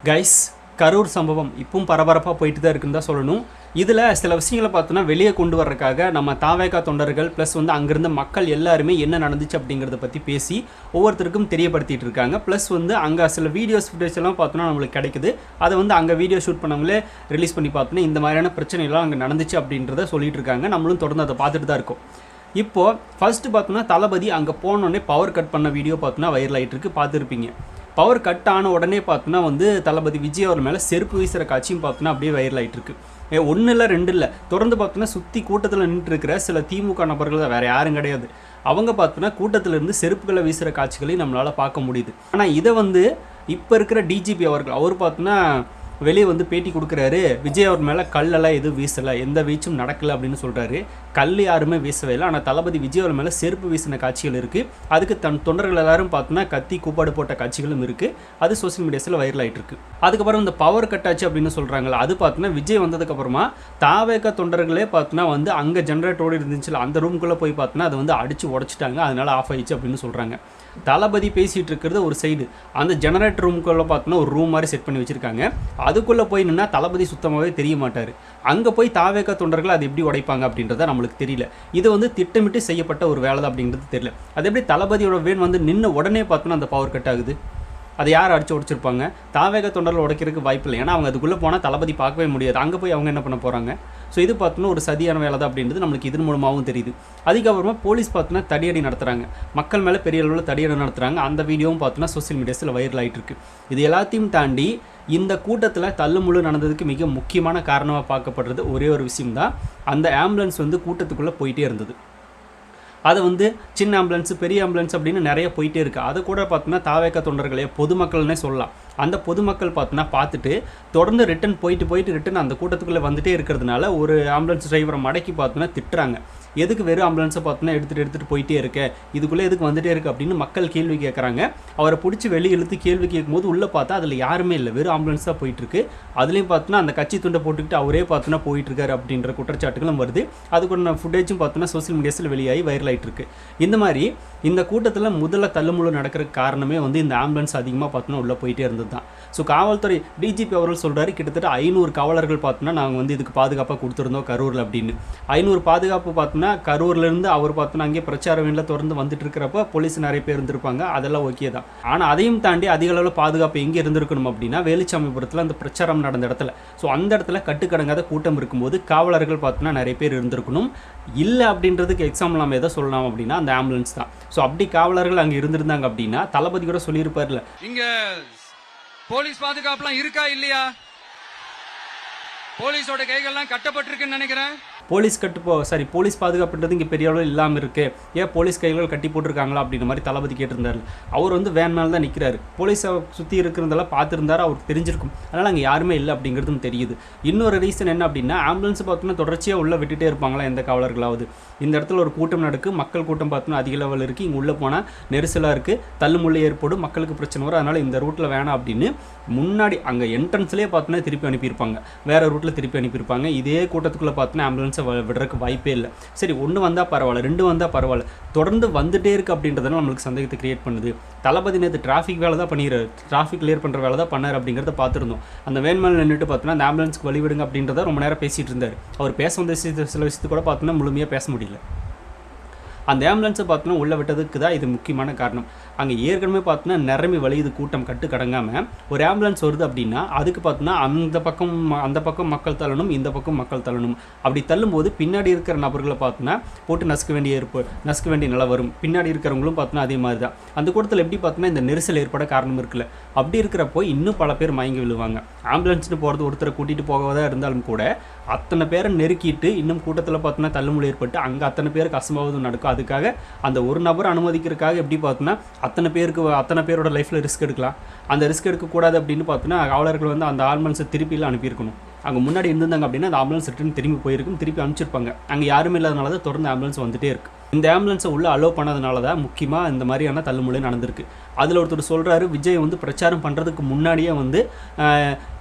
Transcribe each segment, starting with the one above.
Guys, Karur சம்பவம் இப்பவும் பரபரப்பாக போயிட்டு தான் இருக்குன்னு தான் சொல்லணும். இதில் சில விஷயங்களை பார்த்தோன்னா வெளியே கொண்டு வர்றதுக்காக நம்ம தாவேகா தொண்டர்கள் ப்ளஸ் வந்து அங்கேருந்த மக்கள் எல்லாருமே என்ன நடந்துச்சு அப்படிங்கிறத பற்றி பேசி ஒவ்வொருத்தருக்கும் தெரியப்படுத்திட்டு இருக்காங்க. ப்ளஸ் வந்து அங்கே சில ஃபுட்டேஜ் எல்லாம் பார்த்தோன்னா நம்மளுக்கு கிடைக்குது. அதை வந்து அங்கே வீடியோ ஷூட் பண்ணவங்களே ரிலீஸ் பண்ணி பார்த்தோன்னா இந்த மாதிரியான பிரச்சனைலாம் அங்கே நடந்துச்சு அப்படின்றத சொல்லிட்டு இருக்காங்க. நம்மளும் தொடர்ந்து அதை பார்த்துட்டு தான் இருக்கோம். இப்போது ஃபர்ஸ்ட்டு பார்த்தோன்னா தளபதி அங்கே போனோடனே பவர் கட் பண்ண வீடியோ பார்த்தோன்னா வைரல் ஆகிட்டு இருக்கு, பார்த்துருப்பீங்க. பவர் கட் ஆன உடனே பார்த்தோன்னா வந்து தளபதி விஜய் அவர் மேலே செருப்பு வீசுகிற காட்சியும் பார்த்தோன்னா அப்படியே வைரல் ஆகிட்டு இருக்கு. ஒன்றும் இல்லை, ரெண்டு இல்லை, தொடர்ந்து பார்த்தோன்னா சுற்றி கூட்டத்தில் நின்றுட்டு இருக்கிற சில திமுக நபர்கள் தான், வேறு யாரும் கிடையாது. அவங்க பார்த்தோன்னா கூட்டத்திலேருந்து செருப்புகளை வீசுகிற காட்சிகளையும் நம்மளால் பார்க்க முடியுது. ஆனால் இதை வந்து இப்போ இருக்கிற டிஜிபி அவர் பார்த்தோன்னா வெளியே வந்து பேட்டி கொடுக்குறாரு. விஜய் அவர் மேலே கல்லெல்லாம் எதுவும் வீசலை, எந்த வீச்சும் நடக்கலை அப்படின்னு சொல்கிறாரு. கல் யாருமே வீசவே இல்லை. ஆனால் தளபதி விஜய் அவர் மேலே செருப்பு வீசின காட்சிகள் இருக்குது. அதுக்கு தன் தொண்டர்கள் எல்லாரும் பார்த்தோன்னா கத்தி கூப்பாடு போட்ட காட்சிகளும் இருக்குது. அது சோசியல் மீடியாஸில் வைரல் ஆகிட்டு இருக்கு. அதுக்கப்புறம் இந்த பவர் கட் ஆச்சு அப்படின்னு சொல்கிறாங்களா, அது பார்த்தோன்னா விஜய் வந்ததுக்கப்புறமா தாவேகா தொண்டர்களே பார்த்தோன்னா வந்து அங்கே ஜென்ரேட்டரோடு இருந்துச்சுல அந்த ரூம்குள்ளே போய் பார்த்தோன்னா அதை வந்து அடித்து உடச்சிட்டாங்க, அதனால் ஆஃப் ஆயிடுச்சு அப்படின்னு சொல்கிறாங்க. தளபதி பேசிகிட்டு இருக்கிறது ஒரு சைடு, அந்த ஜெனரேட்டர் ரூம்குள்ளே பார்த்தோன்னா ஒரு ரூம் மாதிரி செட் பண்ணி வச்சுருக்காங்க. அதுக்குள்ளே போய் நின்னா தளபதி சுத்தமாகவே தெரிய மாட்டார். அங்கே போய் தாவேகா தொண்டர்கள் அது எப்படி உடைப்பாங்க அப்படின்றத நம்மளுக்கு தெரியல. இது வந்து திட்டமிட்டு செய்யப்பட்ட ஒரு வேலை தான் அப்படின்றது தெரியல. அது எப்படி தளபதியோட வேன் வந்து நின்று உடனே பார்த்தோன்னா அந்த பவர் கட் ஆகுது? அதை யார் அடிச்சு உடைச்சிருப்பாங்க? தாவேகா தொண்டர்கள் உடைக்கிறதுக்கு வாய்ப்பு இல்லை. ஏன்னா அவங்க அதுக்குள்ளே போனால் தளபதி பார்க்கவே முடியாது. அங்கே போய் அவங்க என்ன பண்ண போகிறாங்க? ஸோ இது பார்த்தோன்னா ஒரு சதியான வேலை தான் அப்படின்றது நம்மளுக்கு இதன் மூலமாகவும் தெரியுது. அதுக்கப்புறமா போலீஸ் பார்த்தோன்னா தடியடி நடத்துகிறாங்க, மக்கள் மேலே பெரிய அளவில் தடியடி நடத்துகிறாங்க. அந்த வீடியோவும் பார்த்தோன்னா சோசியல் மீடியாஸில் வைரல் ஆகிட்டு இருக்கு. இது எல்லாத்தையும் தாண்டி இந்த கூட்டத்தில் தள்ளுமுள்ளு நடந்ததுக்கு மிக முக்கியமான காரணமாக பார்க்கப்படுறது ஒரே ஒரு விஷயம்தான், அந்த ஆம்புலன்ஸ் வந்து கூட்டத்துக்குள்ளே போயிட்டே இருந்தது. அதை வந்து சின்ன ஆம்புலன்ஸு பெரிய ஆம்புலன்ஸ் அப்படின்னு நிறைய போயிட்டே இருக்குது. அதை கூட பார்த்தோன்னா தாவேகா தொண்டர்களே பொதுமக்கள்னே சொல்லலாம். அந்த பொதுமக்கள் பார்த்தோன்னா பார்த்துட்டு தொடர்ந்து போயிட்டு ரிட்டன் அந்த கூட்டத்துக்குள்ளே வந்துட்டே இருக்கிறதுனால ஒரு ஆம்புலன்ஸ் டிரைவரை மடக்கி பார்த்தோன்னா திட்டுறாங்க. எதுக்கு வெறும் ஆம்புலன்ஸை பார்த்தோன்னா எடுத்துகிட்டு போயிட்டே இருக்க, இதுக்குள்ளே எதுக்கு வந்துட்டே இருக்குது அப்படின்னு மக்கள் கேள்வி கேட்குறாங்க. அவரை பிடிச்சி வெளியே இழுத்து கேள்வி கேட்கும்போது உள்ளே பார்த்தா அதில் யாருமே இல்லை, வெறும் ஆம்புலன்ஸ் தான் போயிட்டுருக்கு. அதுலேயும் பார்த்தோன்னா அந்த கட்சி துண்டை போட்டுக்கிட்டு அவரே பார்த்தோன்னா போயிட்டுருக்காரு அப்படின்ற குற்றச்சாட்டுகளும் வருது. அதுக்கு ஃபுட்டேஜும் பார்த்தோன்னா சோசியல் மீடியாஸில் வெளியாகி வைரல் ஆகிட்டு இருக்கு. இந்த மாதிரி இந்த கூட்டத்தில் முதல்ல தள்ளுமுள்ளு நடக்கிறதுக்கு காரணமே வந்து இந்த ஆம்புலன்ஸ் அதிகமாக பார்த்தோன்னா உள்ளே போயிட்டே இருந்தது தான். ஸோ காவல்துறை டிஜிபி அவர்கள் சொல்கிறாரு, கிட்டத்தட்ட 500 காவலர்கள் பார்த்தோன்னா நாங்கள் வந்து இதுக்கு பாதுகாப்பாக கொடுத்துருந்தோம் கரூரில் அப்படின்னு. 500 பாதுகாப்பு பார்த்தோன்னா கரூர்லேருந்து அவர் பார்த்தோன்னா அங்கேயே பிரச்சார வேண்டில் தொடர்ந்து வந்துட்டு இருக்கிறப்ப போலீஸ் நிறைய பேர் இருந்திருப்பாங்க, அதெல்லாம் ஓகே தான். ஆனால் அதையும் தாண்டி அதிக அளவில் பாதுகாப்பு எங்கே இருந்திருக்கணும் அப்படின்னா வேலுச்சாமிபுரத்தில் அந்த பிரச்சாரம் நடந்த இடத்துல. ஸோ அந்த இடத்துல கட்டுக்கடங்காத கூட்டம் இருக்கும்போது காவலர்கள் பார்த்தோன்னா நிறைய பேர் இருந்திருக்கணும். இல்லை அப்படின்றதுக்கு எக்ஸாம்பிள் நம்ம எதை சொல்லலாம் அப்படின்னா அந்த ஆம்புலன்ஸ் தான். ஸோ அப்படி காவலர்கள் அங்கே இருந்திருந்தாங்க அப்படின்னா தளபதி கூட சொல்லியிருப்பார்ல, இங்கே போலீஸ் பாதுகாப்புலாம் இருக்கா இல்லையா, போலீஸோட கைகள்லாம் கட்டப்பட்டிருக்குன்னு நினைக்கிறேன். போலீஸ் பாதுகாப்புன்றது இங்கே பெரிய அளவில் இல்லாமல் இருக்குது, ஏன் போலீஸ் கைகள் கட்டி போட்டிருக்காங்களா அப்படின்ற மாதிரி தளபதி கேட்டிருந்தார். அவர் வந்து வேன் மேலே தான் நிற்கிறாரு, போலீஸை சுற்றி இருக்கிறதெல்லாம் பார்த்துருந்தாரு, அவருக்கு தெரிஞ்சிருக்கும். அதனால் அங்கே யாருமே இல்லை அப்படிங்கிறதும் தெரியுது. இன்னொரு ரீசன் என்ன அப்படின்னா ஆம்புலன்ஸ் பார்த்தோன்னா தொடர்ச்சியாக உள்ளே விட்டுட்டே இருப்பாங்களா எந்த காவலர்களாவது. இந்த இடத்துல ஒரு கூட்டம் நடக்கு, மக்கள் கூட்டம் பார்த்தோன்னா அதிக லெவல் இருக்குது, இங்கே உள்ளே போனால் நெரிசலாக இருக்குது, தள்ளுமுள்ளு ஏற்படும், மக்களுக்கு பிரச்சனை வரும், அதனால் இந்த ரூட்டில் வேணாம் அப்படின்னு முன்னாடி அங்கே என்ட்ரன்ஸ்லேயே பார்த்தோன்னா திருப்பி அனுப்பியிருப்பாங்க, வேறு ரூட்டில் திருப்பி அனுப்பியிருப்பாங்க. இதே கூட்டத்துக்குள்ளே பார்த்தோன்னா ஆம்புலன்ஸ் விடுறதுக்கு வாய்ப்பே இல்லை. சரி, 1 வந்தால் பரவாயில்ல, 2 வந்தால் பரவாயில்ல, தொடர்ந்து வந்துட்டே இருக்குது அப்படின்றதுனால நம்மளுக்கு சந்தேகத்தை கிரியேட் பண்ணுது. தளபதி நேற்று டிராஃபிக் வேலை தான் பண்ணிடுறாரு, டிராஃபிக் கிளியர் பண்ணுற வேலை தான் பண்ணார் அப்படிங்கிறத பார்த்துருந்தோம். அந்த வேன் மேலே நின்றுட்டு பார்த்தோன்னா அந்த ஆம்புலன்ஸ்க்கு வழிவிடுங்க அப்படின்றத ரொம்ப நேரம் பேசிகிட்டு இருந்தார். அவர் பேச வந்த சில விஷயத்து கூட பார்த்தோன்னா முழுமையாக பேச முடியல. அந்த ஆம்புலன்ஸை பார்த்தோன்னா உள்ளே விட்டதுக்கு தான் இது முக்கியமான காரணம். அங்கே ஏற்கனவே பார்த்தோன்னா நிரம்பி வழியுது கூட்டம் கட்டு கடங்காமல். ஒரு ஆம்புலன்ஸ் வருது அப்படின்னா அதுக்கு பார்த்தோன்னா அந்த பக்கம் மக்கள் தள்ளணும், இந்த பக்கம் மக்கள் தள்ளணும். அப்படி தள்ளும்போது பின்னாடி இருக்கிற நபர்களை பார்த்தோன்னா போட்டு நசுக்க வேண்டிய நிலை வரும். பின்னாடி இருக்கிறவங்களும் பார்த்தோன்னா அதே மாதிரி தான். அந்த கூட்டத்தில் எப்படி பார்த்தோன்னா இந்த நெரிசல் ஏற்பட காரணம் இருக்குல்ல, அப்படி இருக்கிறப்போ இன்னும் பல பேர் மயங்கி விழுவாங்க. ஆம்புலன்ஸ்னு போகிறது ஒருத்தரை கூட்டிகிட்டு போகவதாக இருந்தாலும் கூட அத்தனை பேரை நெருக்கிட்டு இன்னும் கூட்டத்தில் பார்த்தோன்னா தள்ளுமுள்ளு ஏற்பட்டு அங்கே அத்தனை பேருக்கு அசம்பாவிதம் நடக்கும். அதுக்காக அந்த ஒரு நபர் அனுமதிக்கிறதுக்காக எப்படி பார்த்தோன்னா அத்தனை பேரோட லைஃப்பில் ரிஸ்க் எடுக்கலாம். அந்த ரிஸ்க் எடுக்கக்கூடாது அப்படின்னு பார்த்தோன்னா காவலர்கள் வந்து அந்த ஆம்புலன்ஸை திருப்பியில் அனுப்பியிருக்கணும். அங்கே முன்னாடி இருந்தாங்க அப்படின்னா அந்த ஆம்புலன்ஸ் ரிட்டர்ன் திரும்பி போயிருக்கும், திருப்பி அனுப்பிச்சிருப்பாங்க. அங்கே யாருமே இல்லாதனால தான் தொடர்ந்து ஆம்புலன்ஸ் வந்துகிட்டே இருக்குது. இந்த ஆம்புலன்ஸை உள்ளே அலோவ் பண்ணதுனால தான் முக்கியமாக இந்த மாதிரியான தள்ளுமுள்ளு நடந்திருக்கு. அதில் ஒருத்தர் சொல்கிறாரு, விஜய் வந்து பிரச்சாரம் பண்ணுறதுக்கு முன்னாடியே வந்து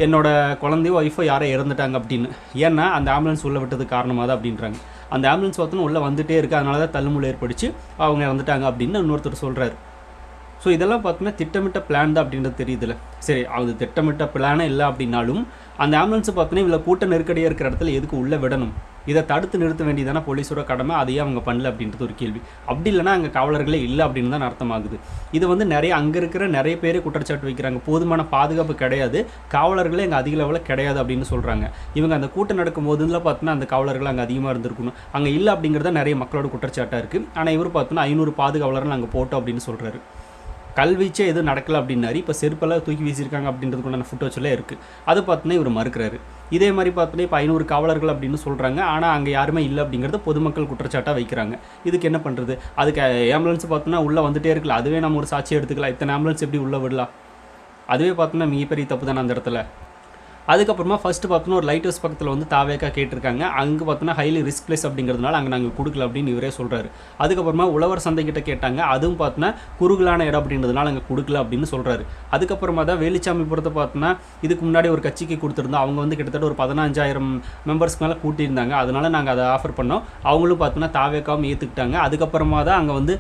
என்னோட குழந்தையோ ஒய்ஃபோ யாரோ இறந்துட்டாங்க அப்படின்னு. ஏன்னா அந்த ஆம்புலன்ஸ் உள்ளே விட்டதுக்கு காரணமாக தான் அப்படின்றாங்க. அந்த ஆம்புலன்ஸ் பார்த்தோன்னா உள்ளே வந்துகிட்டே இருக்குது, அதனால தான் தள்ளுமுள்ளு ஏற்படுச்சு, அவங்க இறந்துட்டாங்க அப்படின்னு இன்னொருத்தர் சொல்கிறாரு. ஸோ ஸோ இதெல்லாம் பார்த்தீங்கன்னா திட்டமிட்ட பிளான் தான் அப்படின்றது தெரியுதுல்ல. சரி, அது திட்டமிட்ட பிளானே இல்லை அப்படின்னாலும் அந்த ஆம்புலன்ஸை பார்த்தீங்கன்னா இவ்வளோ கூட்ட நெருக்கடியாக இருக்கிற இடத்துல எதுக்கு உள்ளே விடணும்? இதை தடுத்து நிறுத்த வேண்டியதான போலீஸோட கடமை, அதையே அவங்க பண்ணல அப்படின்றது ஒரு கேள்வி. அப்படி இல்லைனா அங்கே காவலர்களே இல்லை அப்படின்னு தான் அர்த்தமாகுது. இது வந்து அங்கே இருக்கிற நிறைய பேர் குற்றச்சாட்டு வைக்கிறாங்க. போதுமான பாதுகாப்பு கிடையாது, காவலர்களே அங்கே அதிக லெவலில் கிடையாது அப்படின்னு சொல்கிறாங்க. இவங்க அந்த கூட்டம் நடக்கும் போதுல பார்த்தீங்கன்னா அந்த காவலர்கள் அங்கே அதிகமாக இருந்திருக்கணும், அங்கே இல்லை அப்படிங்கிறத நிறைய மக்களோட குற்றச்சாட்டாக இருக்குது. ஆனால் இவர் பார்த்தோன்னா 500 பாதுகாவலர்கள் அங்கே போட்டோம் அப்படின்னு சொல்கிறாரு. கல்வீச்சே எதுவும் நடக்கலை அப்படின்னாரு. இப்போ செருப்பெல்லாம் தூக்கி வீசியிருக்காங்க அப்படின்றதுக்குண்டான ஃபுட்டோச்செல்லாம் இருக்குது. அது பார்த்தோன்னா இவர் மறுக்கிறாரு. இதே மாதிரி பார்த்தோன்னா இப்போ 500 காவலர்கள் அப்படின்னு சொல்கிறாங்க, ஆனால் அங்கே யாருமே இல்லை அப்படிங்கிறத பொதுமக்கள் குற்றச்சாட்டாக வைக்கிறாங்க. இதுக்கு என்ன பண்ணுறது? அதுக்கு ஆம்புலன்ஸ் பார்த்தோன்னா உள்ளே வந்துகிட்டே இருக்குல்ல, அதுவே நம்ம ஒரு சாட்சியை எடுத்துக்கலாம். இத்தனை ஆம்புலன்ஸ் எப்படி உள்ளே விடலாம்? அதுவே பார்த்தோன்னா மிகப்பெரிய தப்பு தானே அந்த இடத்துல. அதுக்கப்புறமா ஃபஸ்ட்டு பார்த்தோன்னா ஒரு லைட் ஹவுஸ் பக்கத்தில் வந்து தாவேக்கா கேட்டிருக்காங்க. அங்கே பார்த்தோன்னா ஹைலி ரிஸ்க் பிளேஸ் அப்படிங்கிறதுனால அங்கே நாங்கள் கொடுக்கல அப்படின்னு இவரே சொல்கிறாரு. அதுக்கப்புறமா உழவர் சந்தைக்கிட்ட கேட்டாங்க, அதுவும் பார்த்தோன்னா குறுகலான இடம் அப்படின்றதுனால அங்கே கொடுக்கல அப்படின்னு சொல்கிறாரு. அதுக்கப்புறமா தான் வேலுச்சாமிபுரத்தை பார்த்தோன்னா இதுக்கு முன்னாடி ஒரு கட்சிக்கு கொடுத்துருந்தோம். அவங்க வந்து கிட்டத்தட்ட ஒரு 15,000 மெம்பர்ஸ்க்கு மேலே கூட்டியிருந்தாங்க. அதனால் நாங்கள் அதை ஆஃபர் பண்ணோம். அவங்களும் பார்த்தோன்னா தாவேக்காவும் ஏற்றுக்கிட்டாங்க. அதுக்கப்புறமா தான் அங்கே வந்து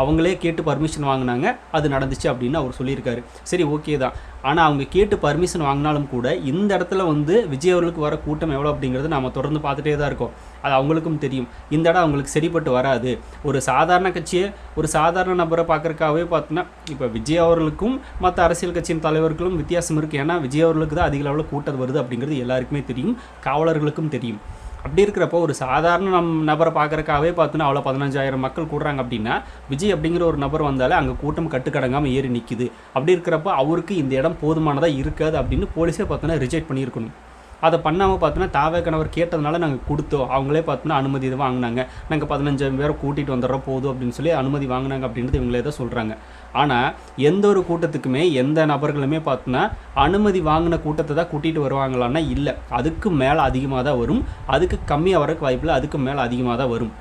அவங்களே கேட்டு பர்மிஷன் வாங்கினாங்க. அது நடந்துச்சு அப்படின்னு அவர் சொல்லியிருக்காரு. சரி, ஓகே தான். ஆனால் அவங்க கேட்டு பர்மிஷன் வாங்கினாலும் கூட இந்த இடத்துல வந்து விஜய் அவர்களுக்கு வர கூட்டம் எவ்வளோ அப்படிங்கிறது நம்ம தொடர்ந்து பார்த்துட்டே தான் இருக்கோம். அது அவங்களுக்கும் தெரியும். இந்த இடம் அவங்களுக்கு சரிப்பட்டு வராது. ஒரு சாதாரண கட்சியை, ஒரு சாதாரண நபரை பார்க்குறக்காகவே பார்த்தோன்னா இப்போ விஜய் அவர்களுக்கும் மற்ற அரசியல் கட்சியின் தலைவர்களும் வித்தியாசம் இருக்குது. ஏன்னா விஜய் அவர்களுக்கு தான் அதிக அளவில் கூட்டம் வருது அப்படிங்கிறது எல்லாருக்குமே தெரியும், காவலர்களுக்கும் தெரியும். அப்படி இருக்கிறப்போ ஒரு சாதாரண நபரை பார்க்குறக்காகவே பார்த்தோன்னா அவ்வளோ 15,000 மக்கள் கூடுறாங்க அப்படின்னா விஜய் அப்படிங்கிற ஒரு நபர் வந்தாலே அங்கே கூட்டம் கட்டுக்கடங்காமல் ஏறி நிற்கிது. அப்படி இருக்கிறப்போ அவருக்கு இந்த இடம் போதுமானதாக இருக்காது அப்படின்னு போலீஸே பார்த்தோன்னா ரிஜெக்ட் பண்ணியிருக்கணும். அதை பண்ணாமல் பார்த்தோன்னா தாவேக்கனவர் கேட்டதுனால நாங்கள் கொடுத்தோம். அவங்களே பார்த்தோன்னா அனுமதி இது வாங்கினாங்க. நாங்கள் 15,000 பேரை கூட்டிகிட்டு வந்துடுறோம் போதும் அப்படின்னு சொல்லி அனுமதி வாங்கினாங்க அப்படின்றது இவங்களே தான் சொல்கிறாங்க. ஆனால் எந்த ஒரு கூட்டத்துக்குமே எந்த நபர்களுமே பார்த்தோன்னா அனுமதி வாங்கின கூட்டத்தை தான் கூட்டிகிட்டு வருவாங்களான்னா இல்லை, அதுக்கு மேலே அதிகமாக தான் வரும். அதுக்கு கம்மியாக வரக்கு வாய்ப்பில்லை, அதுக்கு மேலே அதிகமாக தான் வரும்.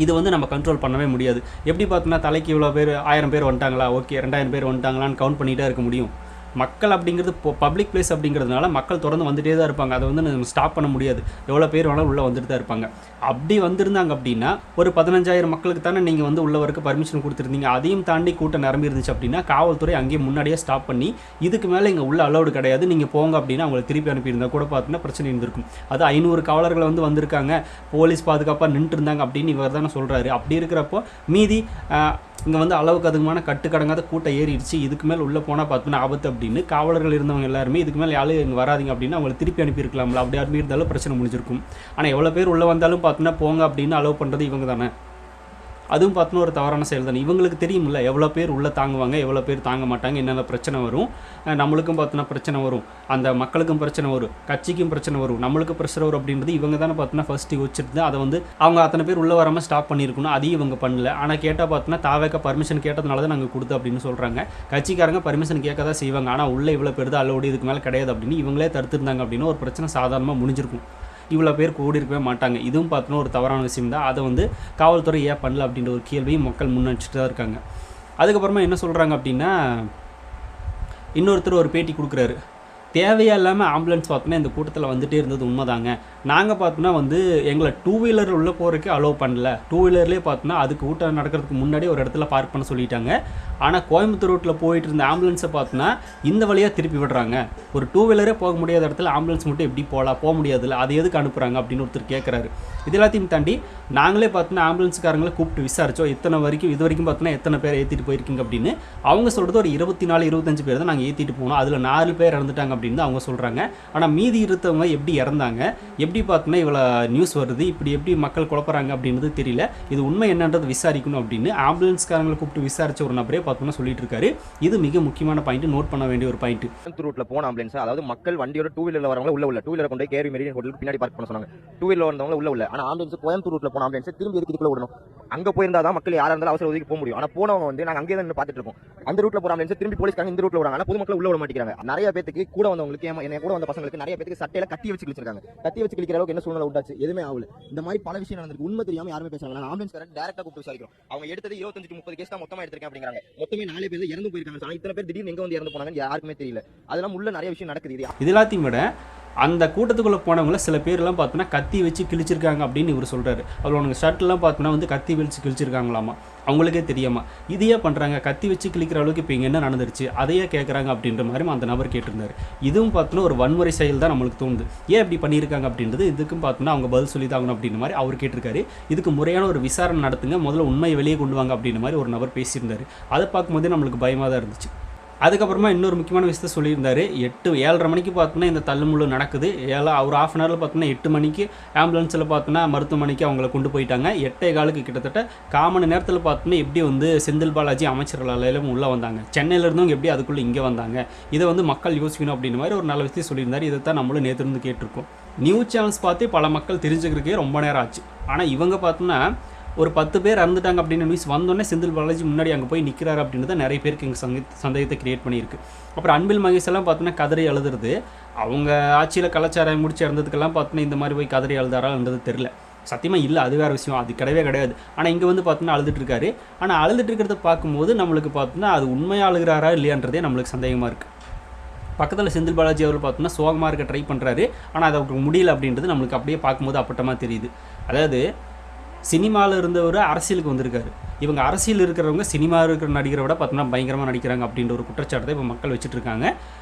இது வந்து நம்ம கண்ட்ரோல் பண்ணவே முடியாது. எப்படி பார்த்தோன்னா தலைக்கு இவ்வளோ பேர் 1000 பேர் வந்துட்டாங்களா, ஓகே 2000 பேர் வந்துட்டாங்களான்னு கவுண்ட் பண்ணிகிட்டே இருக்க முடியும்? மக்கள் அப்படிங்கிறது பப்ளிக் பிளேஸ் அப்படிங்கிறதுனால மக்கள் தொடர்ந்து வந்துகிட்டே தான் இருப்பாங்க. அதை வந்து நம்ம ஸ்டாப் பண்ண முடியாது. எவ்வளோ பேர் வேணாலும் உள்ளே வந்துட்டு தான் இருப்பாங்க. அப்படி வந்திருந்தாங்க அப்படின்னா ஒரு 15,000 மக்களுக்கு தானே நீங்கள் வந்து உள்ள வரைக்கும் பர்மிஷன் கொடுத்துருந்தீங்க. அதையும் தாண்டி கூட்டம் நிரம்பி இருந்துச்சு அப்படின்னா காவல்துறை அங்கேயே முன்னாடியே ஸ்டாப் பண்ணி இதுக்கு மேலே இங்கே உள்ள அலௌடு கிடையாது, நீங்கள் போங்க அப்படின்னு அவங்களை திருப்பி அனுப்பியிருந்தா கூட பார்த்தீங்கன்னா பிரச்சனை இருந்திருக்கும். அது 500 காவலர்கள் வந்து வந்திருக்காங்க, போலீஸ் பாதுகாப்பாக நின்று இருந்தாங்க அப்படின்னு இவர் தானே சொல்கிறாரு. அப்படி இருக்கிறப்போ மீதி இங்கே வந்து அளவுக்கு அதிகமான கட்டுக்கடங்காத கூட்டம் ஏறிடுச்சு, இதுக்கு மேலே உள்ளே போனால் பார்த்தீங்கன்னா ஆபத்து அப்படின்னு காவலர்கள் இருந்தவங்க எல்லாருமே இதுக்கு மேலே யாரும் இங்கே வராதிங்க அப்படின்னு அவங்களை திருப்பி அனுப்பியிருக்கலாம்ல. அப்படி அனுப்பியிருந்தாலும் பிரச்சனை முடிஞ்சிருக்கும். ஆனால் எவ்வளோ பேர் உள்ளே வந்தாலும் பார்த்தீங்கன்னா போங்க அப்படின்னு அலோவ் பண்ணுறது இவங்க தானே. அதுவும் பார்த்தோன்னா ஒரு தவறான செயல் தானே. இவங்களுக்கு தெரியுமில்ல எவ்வளோ பேர் உள்ளே தாங்குவாங்க, எவ்வளோ பேர் தாங்க மாட்டாங்க, என்னென்ன பிரச்சனை வரும். நம்மளுக்கும் பார்த்தோன்னா பிரச்சனை வரும், அந்த மக்களுக்கும் பிரச்சனை வரும், கட்சிக்கும் பிரச்சனை வரும், நம்மளுக்கு பிரச்சனை வரும் அப்படின்றது இவங்க தானே பார்த்தோன்னா ஃபஸ்ட்டு யோசிச்சுட்டு அதை வந்து அவங்க அத்தனை பேர் உள்ளே வராமல் ஸ்டாப் பண்ணியிருக்கணும். அதையும் இவங்க பண்ணல. ஆனால் கேட்டால் பார்த்தோன்னா தாவேக்கா பர்மிஷன் கேட்டதுனால தான் நாங்கள் கொடுத்தோம் அப்படின்னு சொல்கிறாங்க. கட்சிக்காரங்க பர்மிஷன் கேட்க தான் செய்வாங்க. ஆனால் உள்ளே இவ்வளோ பேர் தான் அலோடு, இதுக்கு மேலே கிடையாது அப்படின்னு இவங்களே தடுத்துருந்தாங்க அப்படின்னு ஒரு பிரச்சனை சாதாரணமாக முடிஞ்சிருக்கும். இவ்வளோ பேர் கூடி இருக்கவே மாட்டாங்க. இதுவும் பார்த்தோன்னா ஒரு தவறான விஷயம் தான். அதை வந்து காவல்துறை ஏன் பண்ணல அப்படின்ற ஒரு கேள்வியும் மக்கள் முன்னெடுத்துட்டு தான் இருக்காங்க. அதுக்கப்புறமா என்ன சொல்கிறாங்க அப்படின்னா, இன்னொருத்தர் ஒரு பேட்டி கொடுக்குறாரு. தேவையா இல்லாமல் ஆம்புலன்ஸ் பார்த்தோன்னா இந்த கூட்டத்தில் வந்துகிட்டே இருந்தது உண்மைதாங்க. நாங்கள் பார்த்தோன்னா வந்து எங்களை 2 வீலர் உள்ளே போகிறதுக்கு அலோவ் பண்ணல. 2 வீலர்லேயே பார்த்தோன்னா அதுக்கு கூட்டம் நடக்கிறதுக்கு முன்னாடி ஒரு இடத்துல பார்க் பண்ண சொல்லிட்டாங்க. ஆனால் கோயம்புத்தூர் ரோட்டில் போயிட்டு இருந்த ஆம்புலன்ஸை பார்த்தோன்னா இந்த வழியாக திருப்பி விடுறாங்க. ஒரு 2 வீலரே போக முடியாத இடத்துல ஆம்புலன்ஸ் மட்டும் எப்படி போக முடியாதுல்ல, அது எதுக்கு அனுப்புகிறாங்க அப்படின்னு ஒருத்தர் கேட்குறாரு. இது எல்லாத்தையும் தாண்டி நாங்களே பார்த்தோன்னா ஆம்புலன்ஸ்காரங்களை கூப்பிட்டு விசாரித்தோம். இது வரைக்கும் பார்த்தோன்னா எத்தனை பேர் ஏற்றிட்டு போயிருக்கீங்க அப்படின்னு. அவங்க சொல்கிறது ஒரு 24-25 பேர் தான் நாங்கள் ஏற்றிட்டு போனோம், அதில் 4 பேர் இறந்துட்டாங்க அப்படின்னு அவங்க சொல்கிறாங்க. ஆனால் மீதி இருந்தவங்க எப்படி இறந்தாங்க, எப்படி பார்த்தோன்னா இவ்வளோ நியூஸ் வருது, இப்படி எப்படி மக்கள் குழப்பறாங்க அப்படின்றது தெரியல. இது உண்மை என்னன்றது விசாரிக்கணும் அப்படின்னு ஆம்புலன்ஸ்காரங்களை கூப்பிட்டு விசாரித்த ஒரு நபரே பார்த்தோன்னா சொல்லிட்டு இருக்காரு. இது மிக முக்கியமான பாயிண்ட், நோட் பண்ண வேண்டிய ஒரு பாயிண்ட். ரூட்ல போன ஆம்புலன்ஸ், அதாவது மக்கள் வண்டியோட 2 வீலர்ல வரவங்க உள்ள 2 வீலர் கொண்டு கேரி மெரிடியன் ஹோட்டலுக்கு பின்னாடி பார்க் பண்ண சொன்னாங்க. 2 வீலர் வந்தவங்க உள்ள ஆனா ஆம்புலன்ஸ் கோயம்புத்தூர் ரூட்ல போன ஆம்புலன்ஸ் திரும்பி எதுக்குள்ள விடணும்? அங்க போயிருந்தா தான் மக்கள் யாரா இருந்தாலும் அவசர உதவிக்கு போக முடியும். ஆனா போனவங்க வந்து நாங்க அங்கேயே தான் பார்த்துட்டு இருக்கோம். அந்த ரூட்ல போற ஆம்புலன்ஸ் திரும்பி போலீஸ்காரங்க இந்த ரூட்ல விடுறாங்க. பொதுமக்கள் உள்ள விட மாட்டேங்கிறாங்க. நிறைய பேருக்கு கூட வந்தவங்களுக்கு, என்ன கூட வந்த பசங்களுக்கு நிறைய பேருக்கு சட்டையில கட்டி வச்சு கிழிச்சிருக்காங்க. கட்டி வச்சு கிழிக்கிற அளவுக்கு என்ன சூழ்நிலை உண்டாச்சு? எதுவுமே ஆகல. இந்த மாதிரி பல விஷயம் நடந்திருக்கு. உண்மை தெரியாம யாருமே பேசுறாங்க. நான் ஆம்புலன்ஸ் காரன் டைரக்டா கூப்பிட்டு விசாரிக்கிறோம். அவங்க எடுத்தது 25-30 கேஸ் தான் மொத்தமா எடுத்திருக்கேன் அப்படிங்கிறாங்க. மொத்தமே 4 பேர் இறந்து போயிருக்காங்க. ஆனா இத்தனை பேர் திடீர்னு எங்க வந்து இறந்து போனாங்கன்னு யாருக்குமே தெரியல. அதெல்லாம் உள்ள நிறைய விஷயம் நடக்குது. இது எல்லாத்தையும் விட அந்த கூட்டத்துக்குள்ளே போனவங்கள சில பேர்லாம் பார்த்தோன்னா கத்தி வச்சு கிழிச்சிருக்காங்க அப்படின்னு இவர் சொல்கிறாரு. அதில் உனக்கு ஷர்ட்லாம் பார்த்தோன்னா வந்து கத்தி வச்சு கிழிச்சிருக்காங்களாமா, அவங்களுக்கே தெரியாமா. இதையே பண்ணுறாங்க, கத்தி வச்சு கிழிக்கிற அளவுக்கு இப்போ இங்கே என்ன நடந்துருச்சு அதையே கேட்குறாங்க அப்படின்ற மாதிரி அந்த நபர் கேட்டிருந்தார். இதுவும் பார்த்தோன்னா ஒரு வன்முறை செயல் தான் நம்மளுக்கு தோணுது. ஏன் இப்படி பண்ணியிருக்காங்க அப்படின்றது இதுக்கும் பார்த்தோன்னா அவங்க பதில் சொல்லி தாங்கணும் அப்படின்ற மாதிரி அவர் கேட்டிருக்காரு. இதுக்கு முறையான ஒரு விசாரணை நடத்துங்க, முதல்ல உண்மையை வெளியே கொண்டு வாங்க அப்படின்ற மாதிரி ஒரு நபர் பேசியிருந்தார். அதை பார்க்கும்போதே நம்மளுக்கு பயமாக தான் இருந்துச்சு. அதுக்கப்புறமா இன்னொரு முக்கியமான விஷயத்த சொல்லியிருந்தார். 7:30 மணிக்கு பார்த்தோன்னா இந்த தள்ளுமுள்ளு நடக்குது. ஒரு ஆஃப் அன் ஹவரில் பார்த்தோன்னா 8 மணிக்கு ஆம்புலன்ஸில் பார்த்தோன்னா மருத்துவமனைக்கு அவங்கள கொண்டு போயிட்டாங்க. 8:15 கிட்டத்தட்ட 1/4 மணி நேரத்தில் பார்த்தோன்னா எப்படி வந்து செந்தில் பாலாஜி அமைச்சர்களாலும் உள்ளே வந்தாங்க, சென்னையில் இருந்தவங்க எப்படி அதுக்குள்ளே இங்கே வந்தாங்க, இதை வந்து மக்கள் யோசிக்கணும் அப்படின்ற மாதிரி ஒரு நல்ல விஷயம் சொல்லியிருந்தார். இதை தான் நம்மளும் நேற்று இருந்து கேட்டிருக்கோம். நியூஸ் சேனல்ஸ் பார்த்து பல மக்கள் தெரிஞ்சுக்கிறதுக்கே ரொம்ப நேரம் ஆச்சு. ஆனால் இவங்க பார்த்தோன்னா ஒரு 10 பேர் இறந்துட்டாங்க அப்படின்னு நியூஸ் வந்தோடனே செந்தில் பாலாஜி முன்னாடி அங்கே போய் நிற்கிறாரு அப்படின்றத நிறைய பேருக்கு எங்கள் சந்தேகத்தை கிரியேட் பண்ணியிருக்கு. அப்புறம் அன்பில் மகேஷ் எல்லாம் பார்த்தோன்னா கதறி அழுதுறது, அவங்க ஆட்சியில் கலாச்சாரம் முடிச்சு இறந்ததுக்கெல்லாம் பார்த்தோன்னா இந்த மாதிரி போய் கதறி அழுதாரான்றது தெரில. சத்தியமாக இல்லை, அது வேறு விஷயம், அது கிடையவே கிடையாது. ஆனால் இங்கே வந்து பார்த்தோன்னா அழுதுட்டு இருக்காரு. ஆனால் அழுதுட்டு இருக்கிறத பார்க்கும்போது நம்மளுக்கு பார்த்தோன்னா அது உண்மையாக அழுகிறாரா இல்லையான்றதே நம்மளுக்கு சந்தேகமாக இருக்குது. பக்கத்தில் செந்தில் பாலாஜி அவர் பார்த்தோன்னா சோகமாக இருக்க ட்ரை பண்ணுறாரு, ஆனால் அது அவருக்கு முடியல அப்படின்றது நம்மளுக்கு அப்படியே பார்க்கும்போது அப்பட்டமாக தெரியுது. அதாவது சினிமாவில் இருந்தவர் அரசியலுக்கு வந்திருக்காரு. இவங்க அரசியல் இருக்கிறவங்க சினிமாவில் இருக்கிற நடிகரை விட பார்த்தோன்னா பயங்கரமாக நடிக்கிறாங்க அப்படின்ற ஒரு குற்றச்சாட்டை தான் இப்போ மக்கள் வச்சுட்டு இருக்காங்க.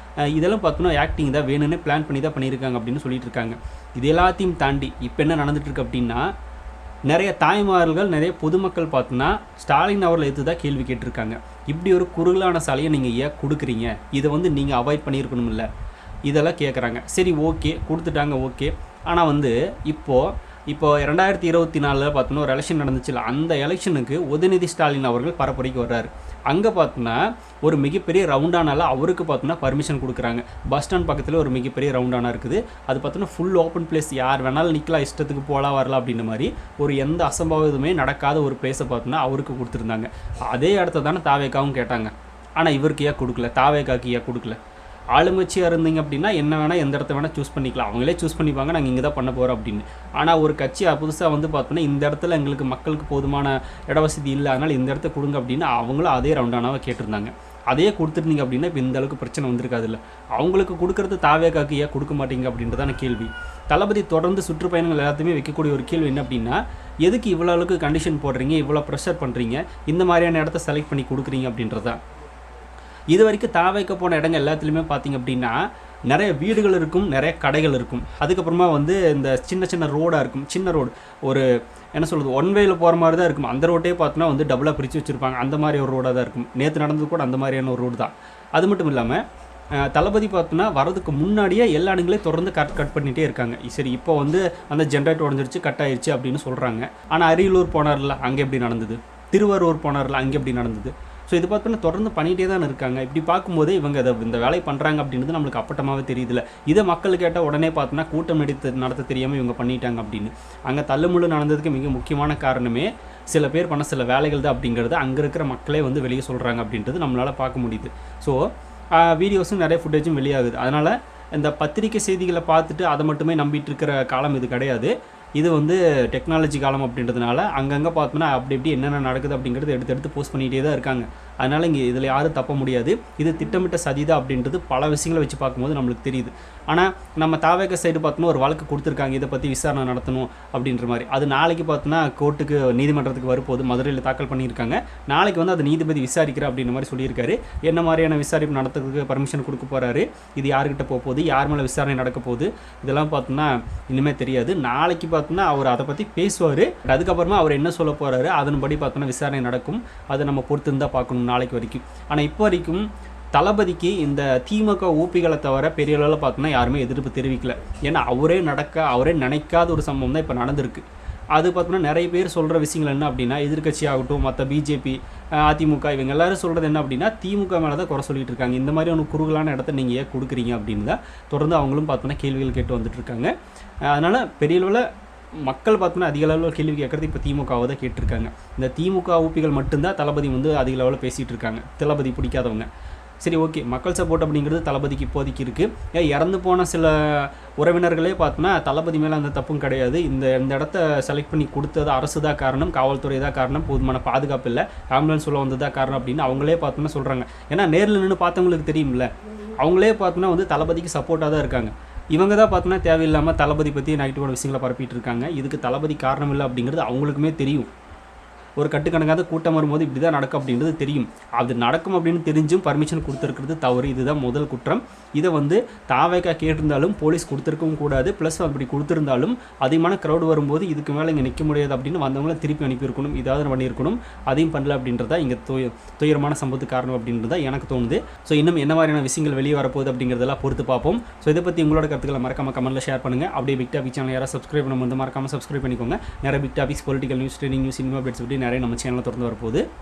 இதெல்லாம் பார்த்தோன்னா ஆக்டிங் தான், வேணும்னே பிளான் பண்ணி தான் பண்ணியிருக்காங்க அப்படின்னு சொல்லிட்டு இருக்காங்க. இது எல்லாத்தையும் தாண்டி இப்போ என்ன நடந்துட்டுருக்கு அப்படின்னா, நிறைய தாய்மார்கள் நிறைய பொதுமக்கள் பார்த்தோன்னா ஸ்டாலின் அவர்கள் எடுத்து தான் கேள்வி கேட்டிருக்காங்க. இப்படி ஒரு குறுகலான சாலையை நீங்கள் ஏன் கொடுக்குறீங்க, இதை வந்து நீங்கள் அவாய்ட் பண்ணியிருக்கணும் இல்லை, இதெல்லாம் கேட்குறாங்க. சரி ஓகே கொடுத்துட்டாங்க ஓகே. ஆனால் வந்து இப்போது 2024 பார்த்தோன்னா ஒரு எலெக்ஷன் நடந்துச்சுல, அந்த எலெக்ஷனுக்கு உதயநிதி ஸ்டாலின் அவர்கள் பரப்புரைக்கு வர்றாரு. அங்கே பார்த்தோன்னா ஒரு மிகப்பெரிய ரவுண்டானால அவருக்கு பார்த்தோன்னா பர்மிஷன் கொடுக்குறாங்க. பஸ் ஸ்டாண்ட் பக்கத்தில் ஒரு மிகப்பெரிய ரவுண்டானா இருக்குது. அது பார்த்தோன்னா ஃபுல் ஓப்பன் பிளேஸ், யார் வேணாலும் நிற்கலாம், இஷ்டத்துக்கு போகலாம் வரலாம் அப்படின்ற மாதிரி ஒரு எந்த அசம்பாவிதமே நடக்காத ஒரு பிளேஸை பார்த்தோன்னா அவருக்கு கொடுத்துருந்தாங்க. அதே இடத்த தானே தாவேக்காவும் கேட்டாங்க. ஆனால் இவருக்கு ஏன் கொடுக்கல, தாவேக்காக்கு ஏன் கொடுக்கல? ஆளுங்கட்சியாக இருந்தீங்க அப்படின்னா என்ன வேணால் எந்த இடத்த வேணால் சூஸ் பண்ணிக்கலாம், அவங்களே சூஸ் பண்ணிப்பாங்க, நாங்கள் இங்கே தான் பண்ண போகிறோம் அப்படின்னு. ஆனால் ஒரு கட்சி புதுசாக வந்து பார்த்தோன்னா இந்த இடத்துல எங்களுக்கு மக்களுக்கு போதுமான இட வசதி இல்லை, அதனால் இந்த இடத்த கொடுங்க அப்படின்னு அவங்களும் அதே ரவுண்டானாவை கேட்டிருந்தாங்க. அதே கொடுத்துருந்தீங்க அப்படின்னா இப்போ இந்த அளவுக்கு பிரச்சனை வந்திருக்காது இல்லை. அவங்களுக்கு கொடுக்கறது தாவேக்காக்கு ஏன் கொடுக்க மாட்டீங்க அப்படின்றதான கேள்வி. தளபதி தொடர்ந்து சுற்றுப்பயணங்கள் எல்லாத்தையுமே வைக்கக்கூடிய ஒரு கேள்வி என்ன அப்படின்னா, எதுக்கு இவ்வளோ அளவுக்கு கண்டிஷன் போடுறீங்க, இவ்வளோ ப்ரெஷர் பண்ணுறீங்க, இந்த மாதிரியான இடத்த செலக்ட் பண்ணி கொடுக்குறீங்க அப்படின்றதான். இது வரைக்கும் தாவைக்க போன இடங்கள் எல்லாத்துலேயுமே பார்த்திங்க அப்படின்னா நிறைய வீடுகள் இருக்கும், நிறைய கடைகள் இருக்கும். அதுக்கப்புறமா வந்து இந்த சின்ன சின்ன ரோடாக இருக்கும். சின்ன ரோடு, ஒரு என்ன சொல்கிறது, ஒன் வேயில் போகிற மாதிரி தான் இருக்கும். அந்த ரோட்டே பார்த்தோன்னா வந்து டபுளாக பிரித்து வச்சுருப்பாங்க. அந்த மாதிரி ஒரு ரோடாக தான் இருக்கும். நேற்று நடந்தது கூட அந்த மாதிரியான ஒரு ரோடு தான். அது மட்டும் இல்லாமல் தளபதி பார்த்தோன்னா வரதுக்கு முன்னாடியே எல்லா இடங்களையும் தொடர்ந்து கட் பண்ணிகிட்டே இருக்காங்க. சரி இப்போ வந்து அந்த ஜென்ரேட்டர் உடஞ்சிருச்சு, கட் ஆயிடுச்சு அப்படின்னு சொல்கிறாங்க. ஆனால் அரியலூர் போனார்ல, அங்கே எப்படி நடந்தது? திருவாரூர் போனார்ல, அங்கே எப்படி நடந்தது? ஸோ இது பார்த்தோன்னா தொடர்ந்து பண்ணிகிட்டே தான் இருக்காங்க. இப்படி பார்க்கும்போது இவங்க இந்த வேலையை பண்ணுறாங்க அப்படின்றது நம்மளுக்கு அப்பட்டமாகவே தெரியுதுல்ல. இதை மக்கள் கேட்டால் உடனே பார்த்தோன்னா கூட்டம் நடத்த தெரியாமல் இவங்க பண்ணிட்டாங்க அப்படின்னு. அங்கே தள்ளுமுள்ளு நடந்ததுக்கு மிக முக்கியமான காரணமே சில பேர் பண்ண சில வேலைகள் தான் அப்படிங்கிறது அங்கே இருக்கிற மக்களே வந்து வெளியே சொல்கிறாங்க அப்படின்றது நம்மளால் பார்க்க முடியுது. ஸோ வீடியோஸும் நிறைய ஃபுட்டேஜும் வெளியாகுது. அதனால் இந்த பத்திரிக்கை செய்திகளை பார்த்துட்டு அதை மட்டுமே நம்பிட்டு இருக்கிற காலம் இது கிடையாது. இது வந்து டெக்னாலஜி காலம் அப்படின்றதுனால அங்கங்கே பார்த்தோன்னா அப்படி இப்படி என்னென்ன நடக்குது அப்படிங்கிறது எடுத்து போஸ்ட் பண்ணிகிட்டே தான் இருக்காங்க. அதனால் இங்கே இதில் யாரும் தப்ப முடியாது. இது திட்டமிட்ட சதிதான் அப்படின்றது பல விஷயங்களை வச்சு பார்க்கும்போது நம்மளுக்கு தெரியுது. ஆனால் நம்ம தாவேக சைடு பார்த்தோன்னா ஒரு வழக்கு கொடுத்துருக்காங்க, இதை பற்றி விசாரணை நடத்தணும் அப்படின்ற மாதிரி. அது நாளைக்கு பார்த்தோன்னா கோர்ட்டுக்கு நீதிமன்றத்துக்கு வரப்போது, மதுரையில் தாக்கல் பண்ணியிருக்காங்க. நாளைக்கு வந்து அது நீதிபதி விசாரிக்கிற அப்படின்ற மாதிரி சொல்லியிருக்காரு. என்ன மாதிரியான விசாரிப்பு நடத்துறதுக்கு பர்மிஷன் கொடுக்க போகிறாரு, இது யார்கிட்ட போக போகுது, யார் மேலே விசாரணை நடக்க போகுது, இதெல்லாம் பார்த்தோன்னா இனிமேல் தெரியாது. நாளைக்கு பார்த்தோன்னா அவர் அதை பற்றி பேசுவார். அதுக்கப்புறமா அவர் என்ன சொல்ல போகிறாரு அதன்படி பார்த்தோன்னா விசாரணை நடக்கும். அதை நம்ம பொறுத்து இருந்தால் பார்க்கணும் நாளைக்கு வரைக்கும். ஆனால் இப்போ வரைக்கும் தளபதிக்கு இந்த திமுக ஊப்பிகளை தவிர பெரிய அளவில் பார்த்தோன்னா யாருமே எதிர்ப்பு தெரிவிக்கல. ஏன்னா அவரே நினைக்காத ஒரு சம்பவம் தான் இப்போ நடந்திருக்கு. அது பார்த்தோன்னா நிறைய பேர் சொல்கிற விஷயங்கள் என்ன அப்படின்னா, எதிர்கட்சி ஆகட்டும், மற்ற பிஜேபி, அதிமுக இவங்க எல்லோரும் சொல்கிறது என்ன அப்படின்னா, திமுக மேலே தான் குறை சொல்லிட்டு இருக்காங்க. இந்த மாதிரி ஒன்று குறுகலான இடத்த நீங்கள் ஏன் கொடுக்குறீங்க அப்படின்னு தான் தொடர்ந்து அவங்களும் பார்த்தோன்னா கேள்விகள் கேட்டு வந்துட்டுருக்காங்க. அதனால் பெரிய அளவில் மக்கள் பார்த்தோன்னா அதிக அளவில் கேள்வி கேட்குறது இப்போ திமுகவை தான் கேட்டிருக்காங்க. இந்த திமுக ஊப்பிகள் மட்டும்தான் தளபதி வந்து அதிக அளவில் பேசிகிட்டு இருக்காங்க, தளபதி பிடிக்காதவங்க. சரி ஓகே, மக்கள் சப்போர்ட் அப்படிங்கிறது தளபதிக்கு இப்போதைக்கு இருக்குது. இறந்து போன சில உறவினர்களே பார்த்தோன்னா தளபதி மேலே அந்த தப்பும் கிடையாது. இந்த இடத்த செலக்ட் பண்ணி கொடுத்தது அரசு தான் காரணம், காவல்துறை தான் காரணம், போதுமான பாதுகாப்பு இல்லை, ஆம்புலன்ஸ் உள்ள வந்தது தான் காரணம் அப்படின்னு அவங்களே பார்த்தோன்னா சொல்கிறாங்க. ஏன்னா நேரில் நின்று பார்த்தவங்களுக்கு தெரியும்ல, அவங்களே பார்த்தோன்னா வந்து தளபதிக்கு சப்போர்ட்டாக தான் இருக்காங்க. இவங்க தான் பார்த்தோன்னா தேவையில்லாமல் தளபதி பற்றி நெகட்டிவான விஷயங்களை பரப்பிட்டு இருக்காங்க. இதுக்கு தளபதி காரணம் இல்லை அப்படிங்கிறது அவங்களுக்குமே தெரியும். ஒரு கட்டுக்கணக்காத கூட்டம் வரும்போது இப்படி தான் நடக்கும் அப்படின்றது தெரியும். அது நடக்கும் அப்படின்னு தெரிஞ்சும் பர்மிஷன் கொடுத்துருக்கிறது தவறு. இதுதான் முதல் குற்றம். இதை வந்து தாவேக்கா கேட்டிருந்தாலும் போலீஸ் கொடுத்துருக்கவும் கூடாது. ப்ளஸ் அப்படி கொடுத்துருந்தாலும் அதிகமான க்ரௌடு வரும்போது இதுக்கு மேலே இங்கே நிற்க முடியாது அப்படின்னு வந்தவங்கள திருப்பி அனுப்பியிருக்கணும். இதாவது பண்ணியிருக்கணும். அதையும் பண்ணல அப்படின்றதா இங்கே துயரமான சம்பவத்துக்கு காரணம் அப்படின்றதா எனக்கு தோணுது. ஸோ இன்னும் என்ன மாதிரியான விஷயங்கள் வெளியே வரப்போகுது அப்படிங்கிறதெல்லாம் பொறுத்து பார்ப்போம். ஸோ இதை பற்றி உங்களோட கருத்துக்களை மறக்காம கமெண்ட்டில் ஷேர் பண்ணுங்கள். அப்படியே பிக் டாபிக் சேனல் யாராவது சப்ஸ்கிரைப் பண்ண வந்து மறக்காம சப்ஸ்கிரைப் பண்ணிக்கோங்க. நிறைய big topics, political news, trending news, cinema updates பற்றி நிறைய நம்ம சேனலில் தொடர்ந்து வரப்போகுது.